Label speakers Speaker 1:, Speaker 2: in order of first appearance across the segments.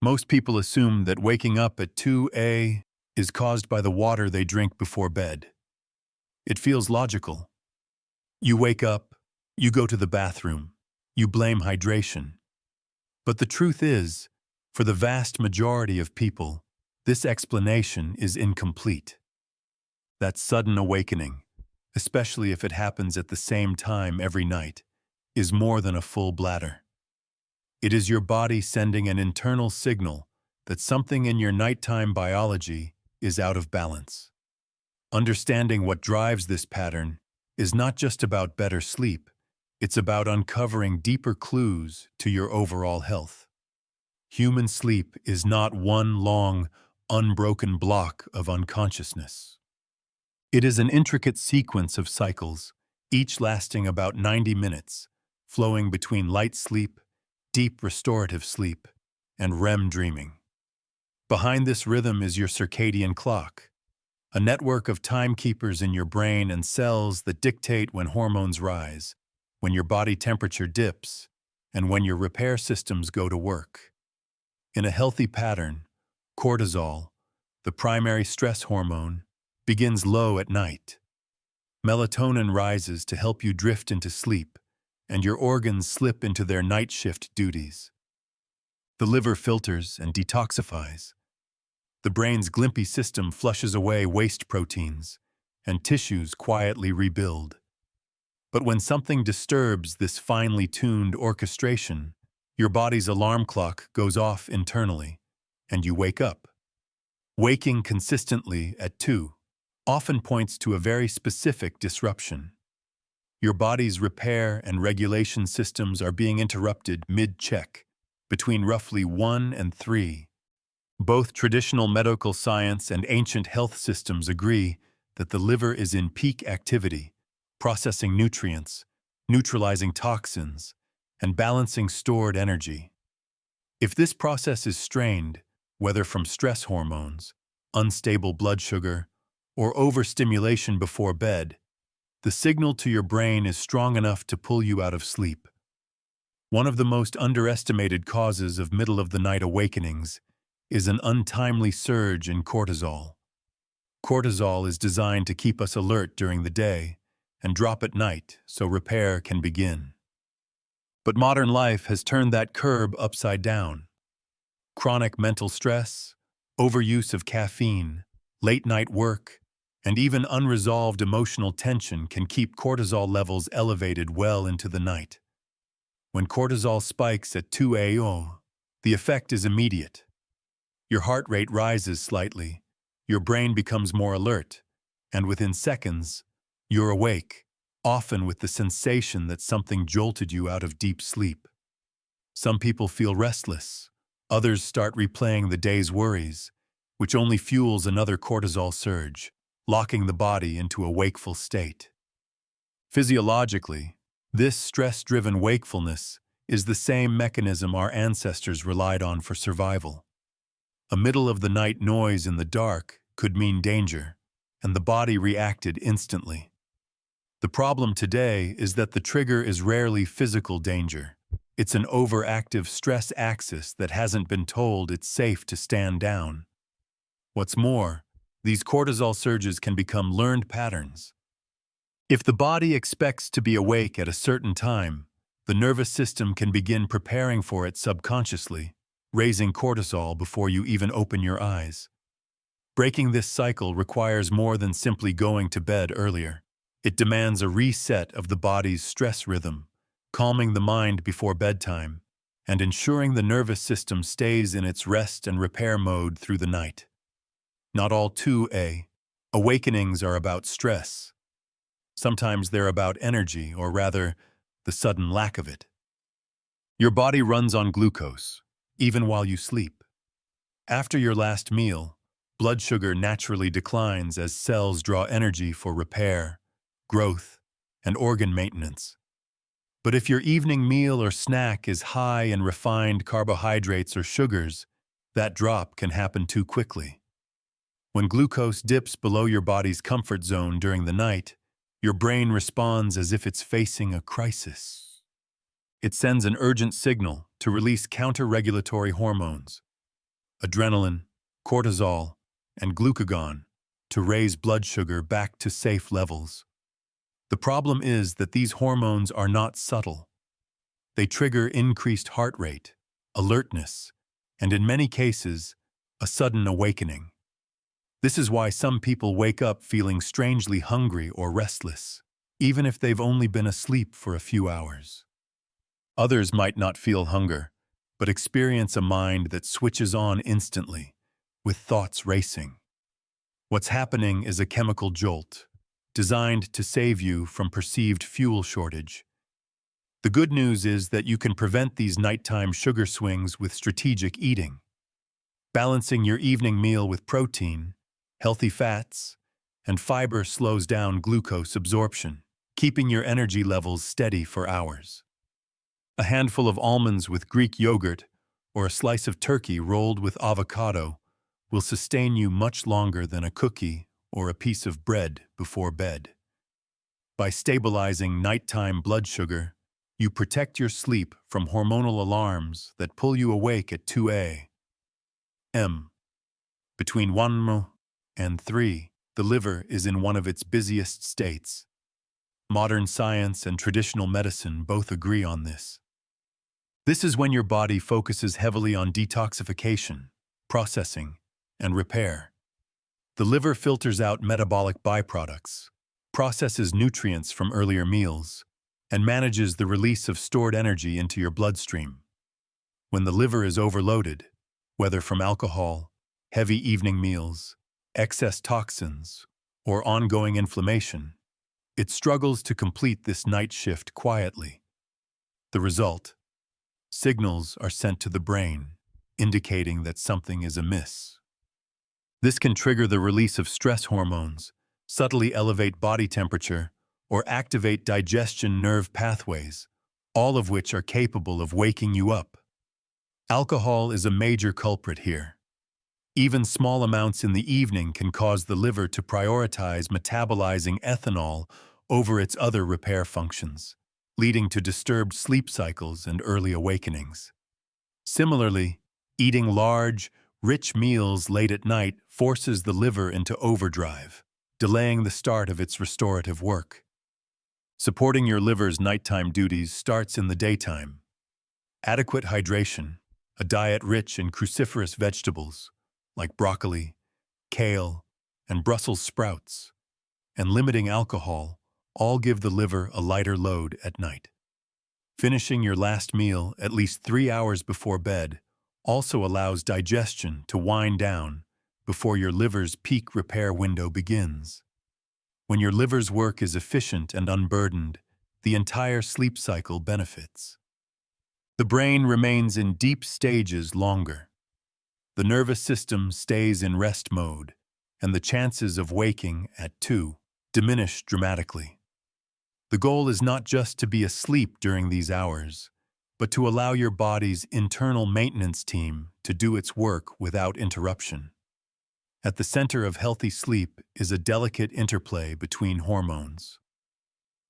Speaker 1: Most people assume that waking up at 2 a.m. is caused by the water they drink before bed. It feels logical. You wake up, you go to the bathroom, you blame hydration. But the truth is, for the vast majority of people, this explanation is incomplete. That sudden awakening, especially if it happens at the same time every night, is more than a full bladder. It is your body sending an internal signal that something in your nighttime biology is out of balance. Understanding what drives this pattern is not just about better sleep, it's about uncovering deeper clues to your overall health. Human sleep is not one long, unbroken block of unconsciousness. It is an intricate sequence of cycles, each lasting about 90 minutes, flowing between light sleep, deep restorative sleep, and REM dreaming. Behind this rhythm is your circadian clock, a network of timekeepers in your brain and cells that dictate when hormones rise, when your body temperature dips, and when your repair systems go to work. In a healthy pattern, cortisol, the primary stress hormone, begins low at night. Melatonin rises to help you drift into sleep, and your organs slip into their night shift duties. The liver filters and detoxifies. The brain's glimpy system flushes away waste proteins, and tissues quietly rebuild. But when something disturbs this finely tuned orchestration, your body's alarm clock goes off internally, and you wake up. Waking consistently at 2 often points to a very specific disruption. Your body's repair and regulation systems are being interrupted mid-check, between roughly 1 and 3. Both traditional medical science and ancient health systems agree that the liver is in peak activity, processing nutrients, neutralizing toxins, and balancing stored energy. If this process is strained, whether from stress hormones, unstable blood sugar, or overstimulation before bed, the signal to your brain is strong enough to pull you out of sleep. One of the most underestimated causes of middle-of-the-night awakenings is an untimely surge in cortisol. Cortisol is designed to keep us alert during the day and drop at night so repair can begin. But modern life has turned that curve upside down. Chronic mental stress, overuse of caffeine, late-night work, and even unresolved emotional tension can keep cortisol levels elevated well into the night. When cortisol spikes at 2 a.m., the effect is immediate. Your heart rate rises slightly, your brain becomes more alert, and within seconds, you're awake, often with the sensation that something jolted you out of deep sleep. Some people feel restless, others start replaying the day's worries, which only fuels another cortisol surge, locking the body into a wakeful state. Physiologically, this stress-driven wakefulness is the same mechanism our ancestors relied on for survival. A middle-of-the-night noise in the dark could mean danger, and the body reacted instantly. The problem today is that the trigger is rarely physical danger. It's an overactive stress axis that hasn't been told it's safe to stand down. What's more, these cortisol surges can become learned patterns. If the body expects to be awake at a certain time, the nervous system can begin preparing for it subconsciously, raising cortisol before you even open your eyes. Breaking this cycle requires more than simply going to bed earlier. It demands a reset of the body's stress rhythm, calming the mind before bedtime, and ensuring the nervous system stays in its rest and repair mode through the night. Not all 2 a.m. awakenings are about stress. Sometimes they're about energy, or rather, the sudden lack of it. Your body runs on glucose, even while you sleep. After your last meal, blood sugar naturally declines as cells draw energy for repair, growth, and organ maintenance. But if your evening meal or snack is high in refined carbohydrates or sugars, that drop can happen too quickly. When glucose dips below your body's comfort zone during the night, your brain responds as if it's facing a crisis. It sends an urgent signal to release counter-regulatory hormones, adrenaline, cortisol, and glucagon to raise blood sugar back to safe levels. The problem is that these hormones are not subtle. They trigger increased heart rate, alertness, and in many cases, a sudden awakening. This is why some people wake up feeling strangely hungry or restless, even if they've only been asleep for a few hours. Others might not feel hunger, but experience a mind that switches on instantly, with thoughts racing. What's happening is a chemical jolt, designed to save you from perceived fuel shortage. The good news is that you can prevent these nighttime sugar swings with strategic eating. Balancing your evening meal with protein, healthy fats, and fiber slows down glucose absorption, keeping your energy levels steady for hours. A handful of almonds with Greek yogurt or a slice of turkey rolled with avocado will sustain you much longer than a cookie or a piece of bread before bed. By stabilizing nighttime blood sugar, you protect your sleep from hormonal alarms that pull you awake at 2 a.m. Between 1 and 3, the liver is in one of its busiest states. Modern science and traditional medicine both agree on this. This is when your body focuses heavily on detoxification, processing, and repair. The liver filters out metabolic byproducts, processes nutrients from earlier meals, and manages the release of stored energy into your bloodstream. When the liver is overloaded, whether from alcohol, heavy evening meals, excess toxins, or ongoing inflammation, it struggles to complete this night shift quietly. The result: signals are sent to the brain, indicating that something is amiss. This can trigger the release of stress hormones, subtly elevate body temperature, or activate digestion nerve pathways, all of which are capable of waking you up. Alcohol is a major culprit here. Even small amounts in the evening can cause the liver to prioritize metabolizing ethanol over its other repair functions, leading to disturbed sleep cycles and early awakenings. Similarly, eating large, rich meals late at night forces the liver into overdrive, delaying the start of its restorative work. Supporting your liver's nighttime duties starts in the daytime. Adequate hydration, a diet rich in cruciferous vegetables like broccoli, kale, and Brussels sprouts, and limiting alcohol all give the liver a lighter load at night. Finishing your last meal at least 3 hours before bed also allows digestion to wind down before your liver's peak repair window begins. When your liver's work is efficient and unburdened, the entire sleep cycle benefits. The brain remains in deep stages longer. The nervous system stays in rest mode, and the chances of waking at 2 diminish dramatically. The goal is not just to be asleep during these hours, but to allow your body's internal maintenance team to do its work without interruption. At the center of healthy sleep is a delicate interplay between hormones.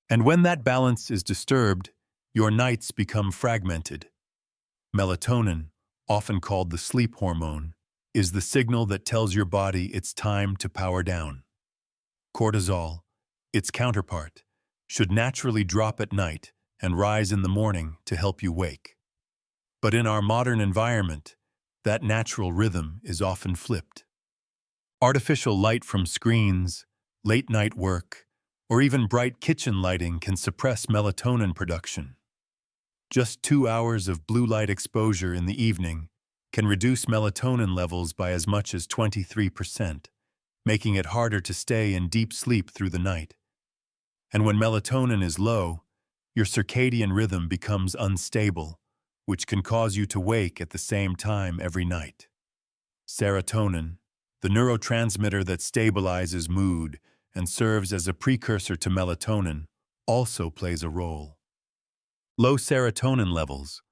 Speaker 1: And when that balance is disturbed, your nights become fragmented. Melatonin, often called the sleep hormone, is the signal that tells your body it's time to power down. Cortisol, its counterpart, should naturally drop at night and rise in the morning to help you wake. But in our modern environment, that natural rhythm is often flipped. Artificial light from screens, late-night work, or even bright kitchen lighting can suppress melatonin production. Just 2 hours of blue light exposure in the evening can reduce melatonin levels by as much as 23%, making it harder to stay in deep sleep through the night. And when melatonin is low, your circadian rhythm becomes unstable, which can cause you to wake at the same time every night. Serotonin, the neurotransmitter that stabilizes mood and serves as a precursor to melatonin, also plays a role. Low serotonin levels,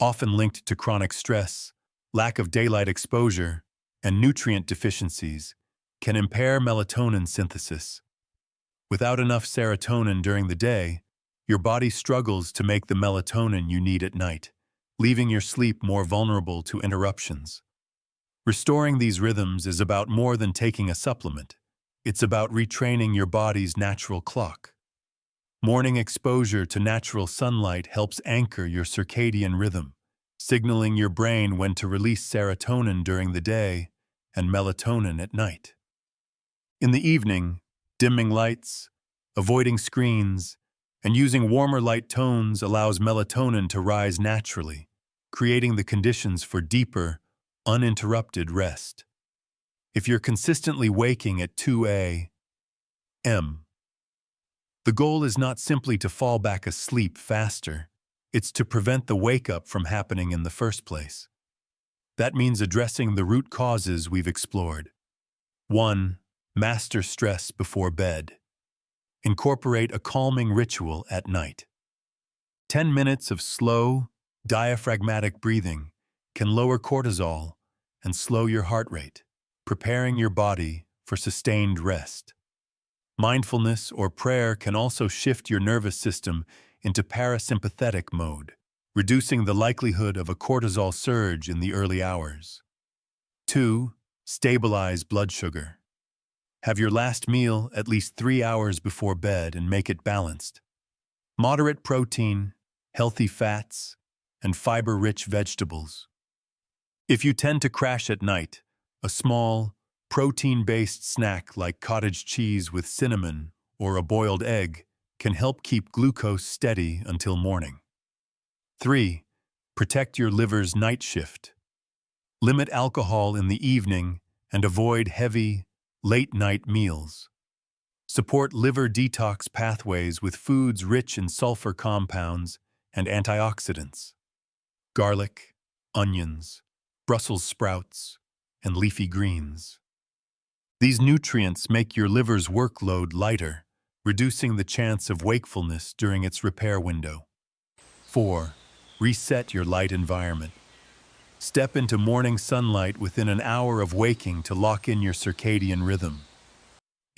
Speaker 1: often linked to chronic stress, lack of daylight exposure, and nutrient deficiencies, can impair melatonin synthesis. Without enough serotonin during the day, your body struggles to make the melatonin you need at night, leaving your sleep more vulnerable to interruptions. Restoring these rhythms is about more than taking a supplement. It's about retraining your body's natural clock. Morning exposure to natural sunlight helps anchor your circadian rhythm, signaling your brain when to release serotonin during the day and melatonin at night. In the evening, dimming lights, avoiding screens, and using warmer light tones allows melatonin to rise naturally, creating the conditions for deeper, uninterrupted rest. If you're consistently waking at 2 a.m., the goal is not simply to fall back asleep faster, it's to prevent the wake-up from happening in the first place. That means addressing the root causes we've explored. 1. Master stress before bed. Incorporate a calming ritual at night. 10 minutes of slow, diaphragmatic breathing can lower cortisol and slow your heart rate, preparing your body for sustained rest. Mindfulness or prayer can also shift your nervous system into parasympathetic mode, reducing the likelihood of a cortisol surge in the early hours. 2. Stabilize blood sugar. Have your last meal at least 3 hours before bed and make it balanced. Moderate protein, healthy fats, and fiber-rich vegetables. If you tend to crash at night, a small, protein-based snack like cottage cheese with cinnamon or a boiled egg can help keep glucose steady until morning. 3. Protect your liver's night shift. Limit alcohol in the evening and avoid heavy, late-night meals. Support liver detox pathways with foods rich in sulfur compounds and antioxidants. Garlic, onions, Brussels sprouts, and leafy greens. These nutrients make your liver's workload lighter, reducing the chance of wakefulness during its repair window. 4. Reset your light environment. Step into morning sunlight within an hour of waking to lock in your circadian rhythm.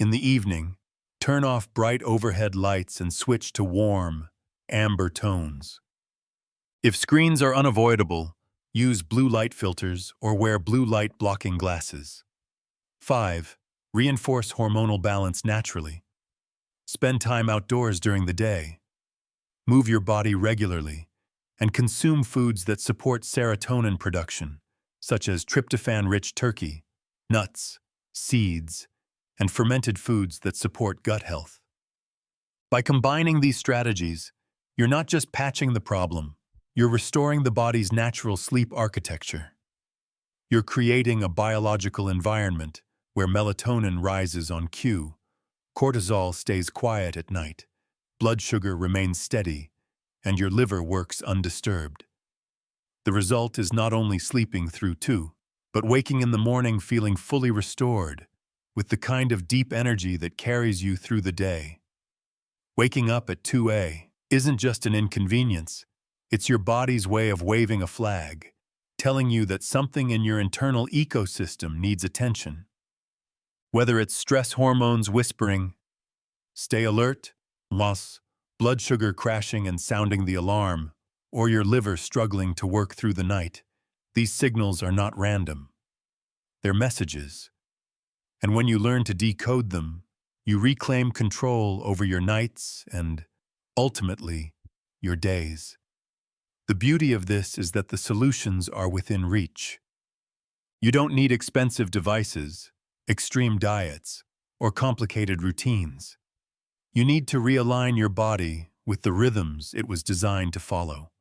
Speaker 1: In the evening, turn off bright overhead lights and switch to warm, amber tones. If screens are unavoidable, use blue light filters or wear blue light blocking glasses. 5. Reinforce hormonal balance naturally. Spend time outdoors during the day. Move your body regularly and consume foods that support serotonin production, such as tryptophan-rich turkey, nuts, seeds, and fermented foods that support gut health. By combining these strategies, you're not just patching the problem, you're restoring the body's natural sleep architecture. You're creating a biological environment where melatonin rises on cue, cortisol stays quiet at night, blood sugar remains steady, and your liver works undisturbed. The result is not only sleeping through 2, but waking in the morning feeling fully restored, with the kind of deep energy that carries you through the day. Waking up at 2 a.m. isn't just an inconvenience, it's your body's way of waving a flag, telling you that something in your internal ecosystem needs attention. Whether it's stress hormones whispering, "Stay alert," blood sugar crashing and sounding the alarm, or your liver struggling to work through the night, these signals are not random. They're messages. And when you learn to decode them, you reclaim control over your nights and, ultimately, your days. The beauty of this is that the solutions are within reach. You don't need expensive devices, extreme diets, or complicated routines. You need to realign your body with the rhythms it was designed to follow.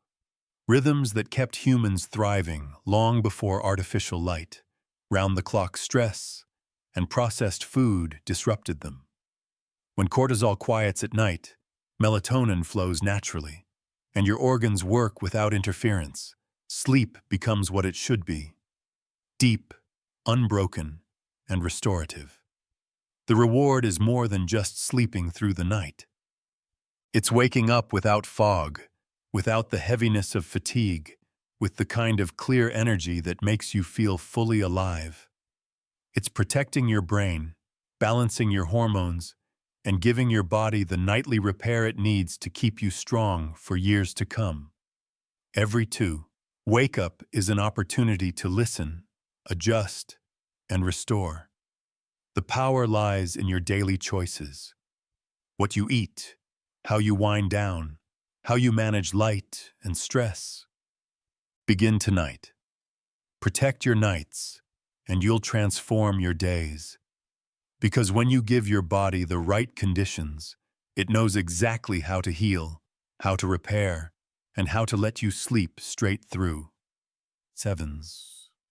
Speaker 1: Rhythms that kept humans thriving long before artificial light, round-the-clock stress, and processed food disrupted them. When cortisol quiets at night, melatonin flows naturally, and your organs work without interference. Sleep becomes what it should be: deep, unbroken, and restorative. The reward is more than just sleeping through the night. It's waking up without fog, without the heaviness of fatigue, with the kind of clear energy that makes you feel fully alive. It's protecting your brain, balancing your hormones, and giving your body the nightly repair it needs to keep you strong for years to come. Every 2 wake up is an opportunity to listen, adjust, and restore. The power lies in your daily choices. What you eat, how you wind down, how you manage light and stress. Begin tonight. Protect your nights, and you'll transform your days. Because when you give your body the right conditions, it knows exactly how to heal, how to repair, and how to let you sleep straight through. Sevens.